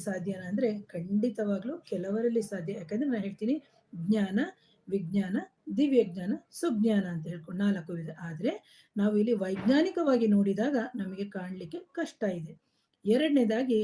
ಸಾಧ್ಯನಾ ಅಂದ್ರೆ ಖಂಡಿತವಾಗ್ಲೂ ಕೆಲವರಲ್ಲಿ ಸಾಧ್ಯ. ಯಾಕಂದ್ರೆ ನಾನು ಹೇಳ್ತೀನಿ, ಜ್ಞಾನ, ವಿಜ್ಞಾನ, ದಿವ್ಯ ಜ್ಞಾನ, ಸುಜ್ಞಾನ ಅಂತ ಹೇಳ್ಕೊಂಡು 4 ವಿಧ. ಆದ್ರೆ ನಾವು ಇಲ್ಲಿ ವೈಜ್ಞಾನಿಕವಾಗಿ ನೋಡಿದಾಗ ನಮಗೆ ಕಾಣಲಿಕ್ಕೆ ಕಷ್ಟ ಇದೆ. ಎರಡನೇದಾಗಿ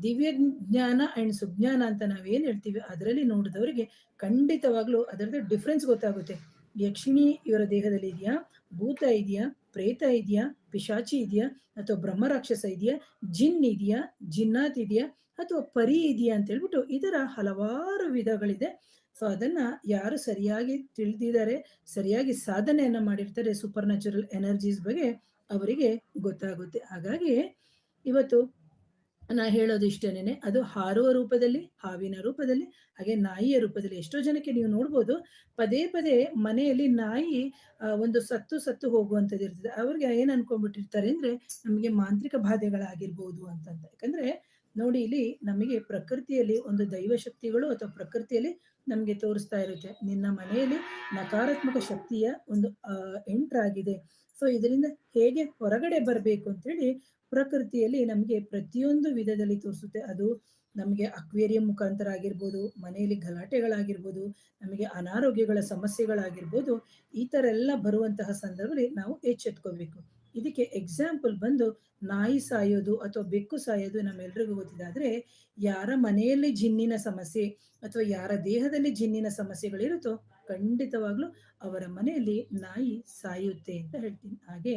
ದಿವ್ಯ ಜ್ಞಾನ ಅಂಡ್ ಸುಜ್ಞಾನ ಅಂತ ನಾವೇನ್ ಹೇಳ್ತೀವಿ ಅದರಲ್ಲಿ ನೋಡಿದವರಿಗೆ ಖಂಡಿತವಾಗ್ಲೂ ಅದರದ್ದು ಡಿಫ್ರೆನ್ಸ್ ಗೊತ್ತಾಗುತ್ತೆ. ಯಕ್ಷಿಣಿ ಇವರ ದೇಹದಲ್ಲಿ ಇದೆಯಾ, ಭೂತ ಇದೆಯಾ, ಪ್ರೇತ ಇದೆಯಾ, ಪಿಶಾಚಿ ಇದೆಯಾ, ಅಥವಾ ಬ್ರಹ್ಮ ರಾಕ್ಷಸ ಇದೆಯಾ, ಜಿನ್ ಇದೆಯಾ, ಜಿನ್ನಾತ್ ಇದೆಯಾ, ಅಥವಾ ಪರಿ ಇದೆಯಾ ಅಂತ ಹೇಳ್ಬಿಟ್ಟು ಇದರ ಹಲವಾರು ವಿಧಗಳಿದೆ. ಸೊ ಅದನ್ನ ಯಾರು ಸರಿಯಾಗಿ ತಿಳಿದಿದ್ದಾರೆ, ಸರಿಯಾಗಿ ಸಾಧನೆಯನ್ನ ಮಾಡಿರ್ತಾರೆ ಸೂಪರ್ ನ್ಯಾಚುರಲ್ ಎನರ್ಜೀಸ್ ಬಗ್ಗೆ, ಅವರಿಗೆ ಗೊತ್ತಾಗುತ್ತೆ. ಹಾಗಾಗಿ ಇವತ್ತು ನಾ ಹೇಳೋದು ಇಷ್ಟೇನೆ. ಅದು ಹಾರುವ ರೂಪದಲ್ಲಿ, ಹಾವಿನ ರೂಪದಲ್ಲಿ, ಹಾಗೆ ನಾಯಿಯ ರೂಪದಲ್ಲಿ. ಎಷ್ಟೋ ಜನಕ್ಕೆ ನೀವು ನೋಡ್ಬೋದು, ಪದೇ ಪದೇ ಮನೆಯಲ್ಲಿ ನಾಯಿ ಒಂದು ಸತ್ತು ಸತ್ತು ಹೋಗುವಂಥದ್ದು ಇರ್ತದೆ. ಅವ್ರಿಗೆ ಏನ್ ಅನ್ಕೊಂಡ್ಬಿಟ್ಟಿರ್ತಾರೆ ಅಂದ್ರೆ ನಮಗೆ ಮಾಂತ್ರಿಕ ಬಾಧೆಗಳಾಗಿರ್ಬೋದು ಅಂತಂತ. ಯಾಕಂದ್ರೆ ನೋಡಿ, ಇಲ್ಲಿ ನಮಗೆ ಪ್ರಕೃತಿಯಲ್ಲಿ ಒಂದು ದೈವ ಶಕ್ತಿಗಳು ಅಥವಾ ಪ್ರಕೃತಿಯಲ್ಲಿ ನಮಗೆ ತೋರಿಸ್ತಾ ಇರುತ್ತೆ, ನಿನ್ನ ಮನೆಯಲ್ಲಿ ನಕಾರಾತ್ಮಕ ಶಕ್ತಿಯ ಒಂದು ಎಂಟರ್ ಆಗಿದೆ. ಸೊ ಇದರಿಂದ ಹೇಗೆ ಹೊರಗಡೆ ಬರಬೇಕು ಅಂತೇಳಿ ಪ್ರಕೃತಿಯಲ್ಲಿ ನಮಗೆ ಪ್ರತಿಯೊಂದು ವಿಧದಲ್ಲಿ ತೋರಿಸುತ್ತೆ. ಅದು ನಮಗೆ ಅಕ್ವೇರಿಯಂ ಮುಖಾಂತರ ಆಗಿರ್ಬೋದು, ಮನೆಯಲ್ಲಿ ಗಲಾಟೆಗಳಾಗಿರ್ಬೋದು, ನಮಗೆ ಅನಾರೋಗ್ಯಗಳ ಸಮಸ್ಯೆಗಳಾಗಿರ್ಬೋದು, ಈ ತರ ಎಲ್ಲ ಬರುವಂತಹ ಸಂದರ್ಭದಲ್ಲಿ ನಾವು ಎಚ್ಚೆತ್ಕೋಬೇಕು. ಇದಕ್ಕೆ ಎಕ್ಸಾಂಪಲ್ ಬಂದು ನಾಯಿ ಸಾಯೋದು ಅಥವಾ ಬೆಕ್ಕು ಸಾಯೋದು ನಮ್ಮೆಲ್ರಿಗೂ ಗೊತ್ತಿದೆ. ಆದ್ರೆ ಯಾರ ಮನೆಯಲ್ಲಿ ಜಿನ್ನಿನ ಸಮಸ್ಯೆ ಅಥವಾ ಯಾರ ದೇಹದಲ್ಲಿ ಜಿನ್ನಿನ ಸಮಸ್ಯೆಗಳಿರುತ್ತೋ ಖಂಡಿತವಾಗ್ಲೂ ಅವರ ಮನೆಯಲ್ಲಿ ನಾಯಿ ಸಾಯುತ್ತೆ ಅಂತ ಹೇಳ್ತೀನಿ. ಹಾಗೆ